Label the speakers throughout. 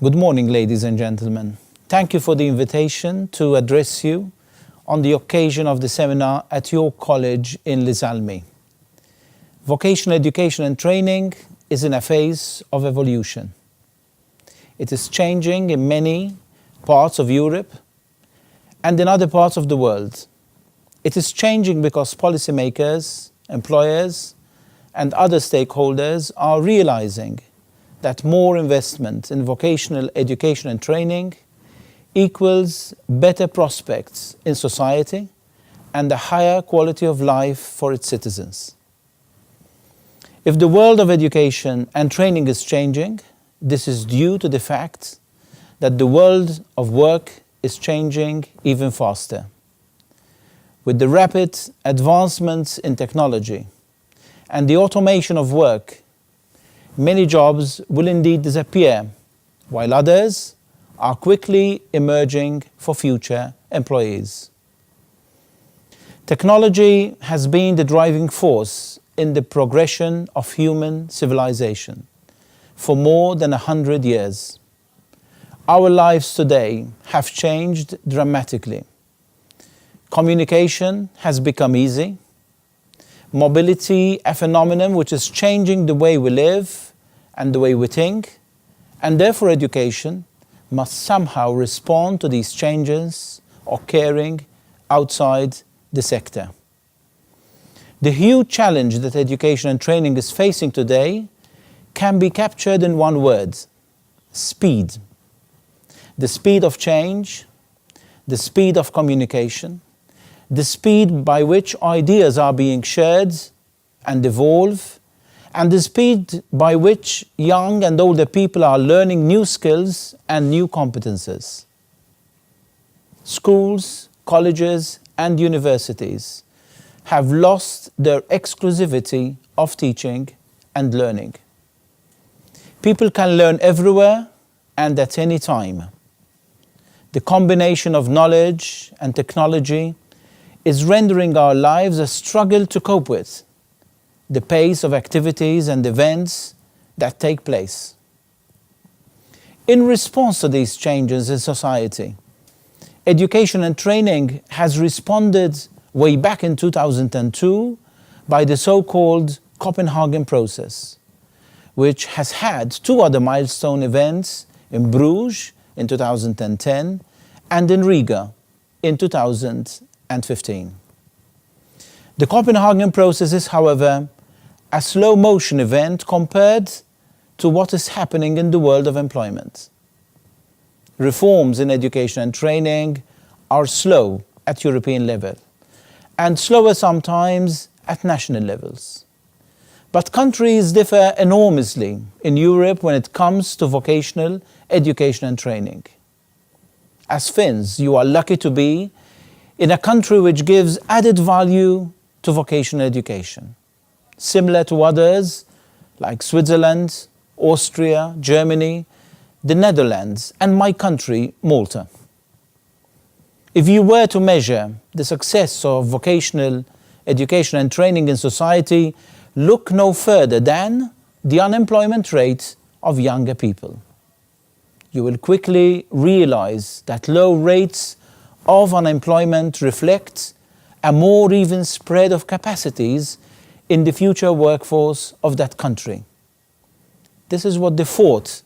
Speaker 1: Good morning, ladies and gentlemen. Thank you for the invitation to address you on the occasion of the seminar at your college in Ylä-Savon. Vocational education and training is in a phase of evolution. It is changing in many parts of Europe and in other parts of the world. It is changing because policymakers, employers, and other stakeholders are realizing that more investment in vocational education and training equals better prospects in society and a higher quality of life for its citizens. If the world of education and training is changing, this is due to the fact that the world of work is changing even faster. With the rapid advancements in technology and the automation of work, many jobs will indeed disappear, while others are quickly emerging for future employees. Technology has been the driving force in the progression of human civilization for more than 100 years. Our lives today have changed dramatically. Communication has become easy. Mobility, a phenomenon which is changing the way we live and the way we think, and therefore education must somehow respond to these changes occurring outside the sector. The huge challenge that education and training is facing today can be captured in one word: speed. The speed of change, the speed of communication, the speed by which ideas are being shared and evolve, and the speed by which young and older people are learning new skills and new competences. Schools, colleges, and universities have lost their exclusivity of teaching and learning. People can learn everywhere and at any time. The combination of knowledge and technology is rendering our lives a struggle to cope with the pace of activities and events that take place. In response to these changes in society, education and training has responded way back in 2002 by the so-called Copenhagen process, which has had two other milestone events in Bruges in 2010 and in Riga in 2015. The Copenhagen process is, however, a slow-motion event compared to what is happening in the world of employment. Reforms in education and training are slow at European level and slower sometimes at national levels. But countries differ enormously in Europe when it comes to vocational education and training. As Finns, you are lucky to be in a country which gives added value to vocational education, similar to others like Switzerland, Austria, Germany, the Netherlands, and my country, Malta. If you were to measure the success of vocational education and training in society, look no further than the unemployment rate of younger people. You will quickly realize that low rates of unemployment reflect a more even spread of capacities in the future workforce of that country. This is what the fourth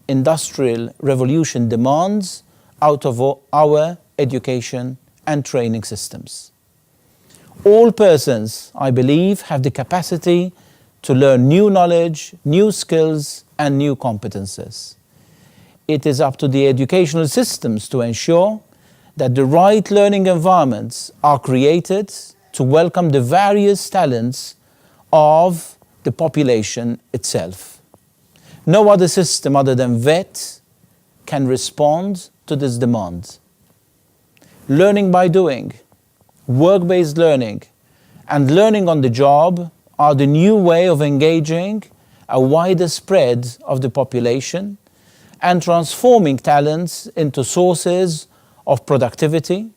Speaker 1: industrial revolution demands out of our education and training systems. All persons, I believe, have the capacity to learn new knowledge, new skills, and new competences. It is up to the educational systems to ensure that the right learning environments are created to welcome the various talents of the population itself. No other system other than VET can respond to this demand. Learning by doing, work-based learning, and learning on the job are the new way of engaging a wider spread of the population and transforming talents into sources of productivity,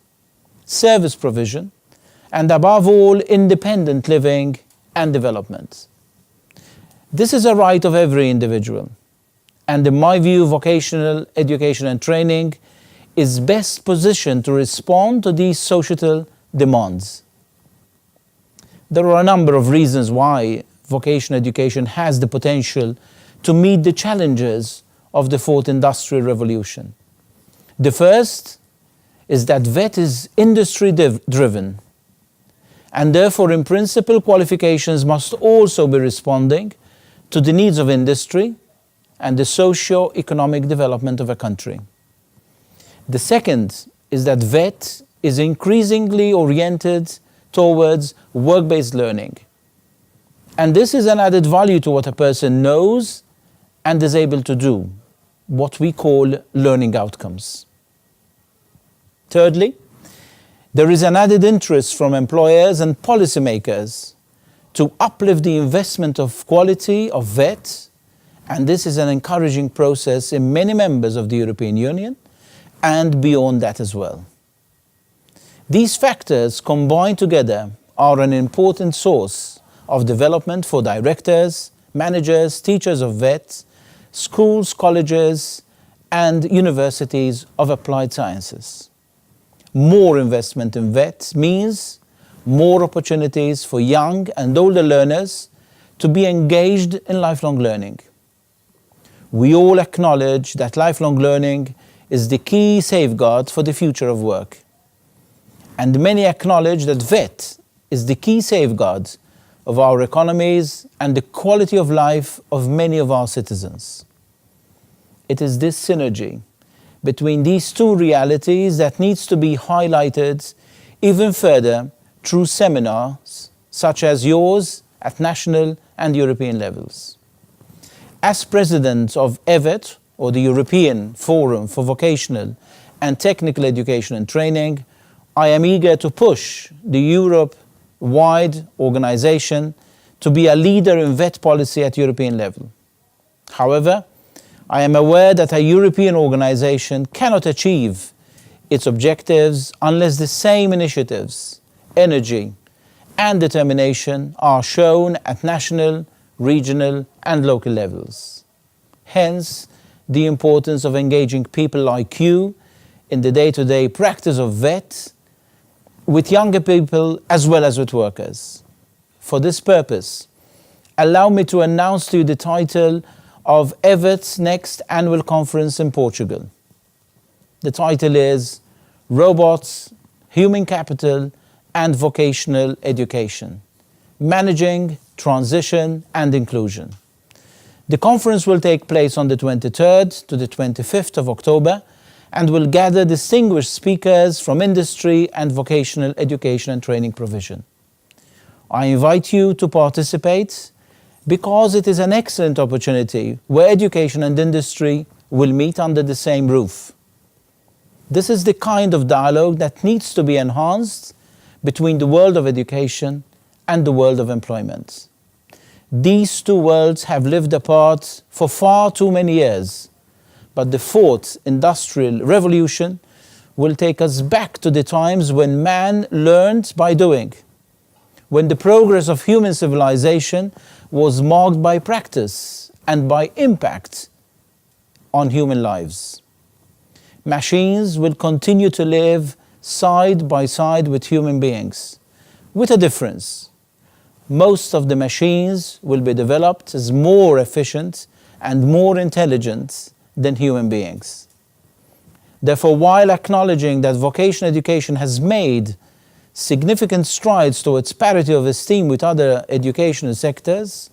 Speaker 1: service provision, and above all, independent living and development. This is a right of every individual, And in my view, vocational education and training is best positioned to respond to these societal demands. There are a number of reasons why vocational education has the potential to meet the challenges of the fourth industrial revolution. The first is that VET is industry-driven, and therefore in principle qualifications must also be responding to the needs of industry and the socio-economic development of a country. The second is that VET is increasingly oriented towards work-based learning. And this is an added value to what a person knows and is able to do, what we call learning outcomes. Thirdly, there is an added interest from employers and policymakers to uplift the investment of quality of VET, and this is an encouraging process in many members of the European Union and beyond that as well. These factors combined together are an important source of development for directors, managers, teachers of VET, schools, colleges, and universities of applied sciences. More investment in VET means more opportunities for young and older learners to be engaged in lifelong learning. We all acknowledge that lifelong learning is the key safeguard for the future of work. And many acknowledge that VET is the key safeguard of our economies and the quality of life of many of our citizens. It is this synergy between these two realities that needs to be highlighted even further through seminars such as yours at national and European levels. As president of EfVET, or the European Forum for Vocational and Technical Education and Training, I am eager to push the Europe-wide organization to be a leader in VET policy at European level. However, I am aware that a European organization cannot achieve its objectives unless the same initiatives, energy, and determination are shown at national, regional, and local levels. Hence, the importance of engaging people like you in the day-to-day practice of VET with younger people as well as with workers. For this purpose, allow me to announce to you the title of EfVET's next annual conference in Portugal. The title is Robots, Human Capital and Vocational Education, Managing Transition and Inclusion. The conference will take place on the 23rd to the 25th of October and will gather distinguished speakers from industry and vocational education and training provision. I invite you to participate because it is an excellent opportunity where education and industry will meet under the same roof. This is the kind of dialogue that needs to be enhanced between the world of education and the world of employment. These two worlds have lived apart for far too many years, but the fourth industrial revolution will take us back to the times when man learned by doing, when the progress of human civilization was marked by practice and by impact on human lives. Machines will continue to live side by side with human beings, with a difference. Most of the machines will be developed as more efficient and more intelligent than human beings. Therefore, while acknowledging that vocational education has made significant strides towards parity of esteem with other educational sectors,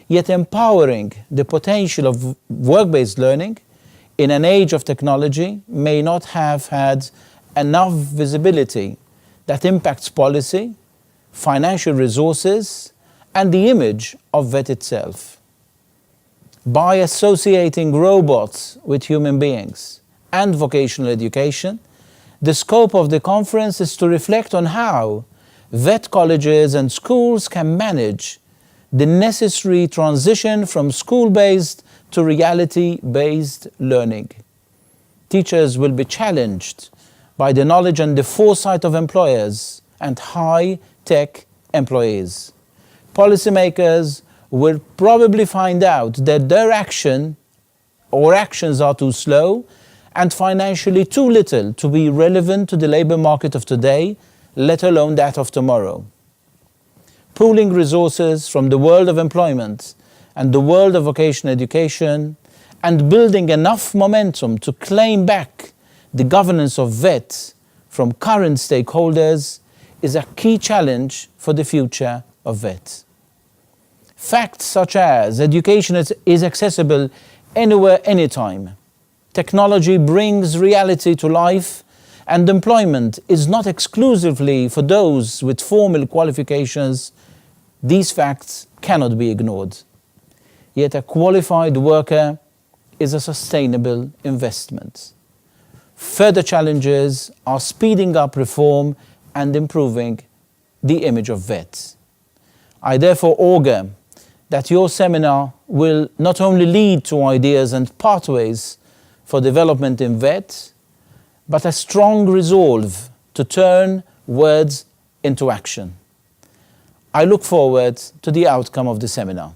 Speaker 1: yet empowering the potential of work-based learning in an age of technology may not have had enough visibility that impacts policy, financial resources, and the image of VET itself. By associating robots with human beings and vocational education, the scope of the conference is to reflect on how VET colleges and schools can manage the necessary transition from school-based to reality-based learning. Teachers will be challenged by the knowledge and the foresight of employers and high-tech employees. Policymakers will probably find out that their action our actions are too slow and financially too little to be relevant to the labour market of today, let alone that of tomorrow. Pooling resources from the world of employment and the world of vocational education and building enough momentum to claim back the governance of VET from current stakeholders is a key challenge for the future of VET. Facts such as education is accessible anywhere, anytime. Technology brings reality to life, and employment is not exclusively for those with formal qualifications. These facts cannot be ignored. Yet a qualified worker is a sustainable investment. Further challenges are speeding up reform and improving the image of VET. I therefore augur that your seminar will not only lead to ideas and pathways for development in VET, but a strong resolve to turn words into action. I look forward to the outcome of the seminar.